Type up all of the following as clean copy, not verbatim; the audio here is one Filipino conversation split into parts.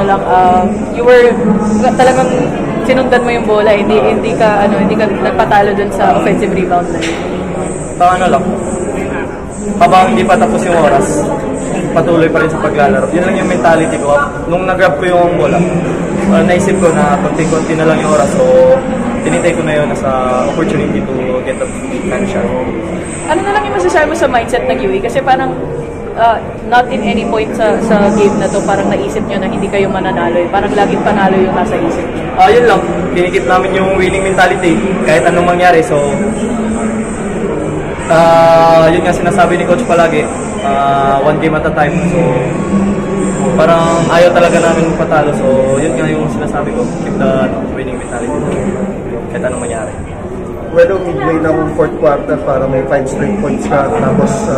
lang, you were talagang sinundan mo yung bola, hindi ka nagpatalo dun sa offensive rebound na yun. Ano lang, habang hindi pa tapos yung oras, patuloy pa rin sa paglalaro. Yun lang yung mentality ko. Nung nag-grab ko yung bola, naisip ko na konti-konti na lang yung oras, so tinitay ko na yun as opportunity to get a kind of shot. Ano na lang yung masasabi mo sa mindset ng UE? Kasi parang not in any point sa game na to parang naisip nyo na hindi kayo mananalo. Parang laging panalo yung nasa isip nyo. Yun lang, kinikip namin yung winning mentality kahit anong mangyari. So, yun nga sinasabi ni Coach palagi, one game at a time. So, parang ayaw talaga namin patalo. So, yun nga yung sinasabi ko, keep the winning mentality kahit anong mangyari. Well, midway ng fourth quarter para may 5 straight points ka, tapos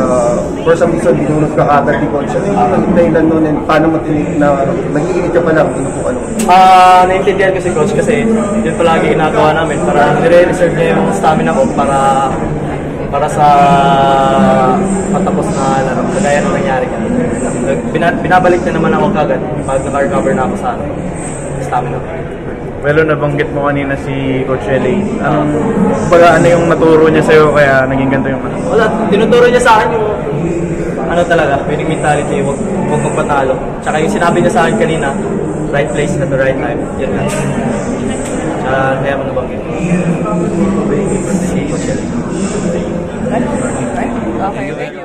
for some reason binunod ka agad ni Coach. Ano yung dahilan nun and paano mo nag-iinit ka pa lang, ano? Naintindihan ko si Coach kasi yun palagi ginagawa namin para nire-reserve niya yung stamina ko para sa matapos na laro. Kagaya nung nangyari ka. Binabalik na naman ako kagad pag naka-recover na ako sa stamina ko. Well, nabanggit mo kanina si Coach L.A. Ano yung naturo niya sa'yo kaya naging ganito yung ano? Wala, tinuturo niya sa akin yung talaga, winning mentality, huwag magpatalo. Tsaka yung sinabi niya sa akin kanina, right place at the right time. Yan lang. Kaya mo nabanggit. Si Coach L.A. Okay, thank you.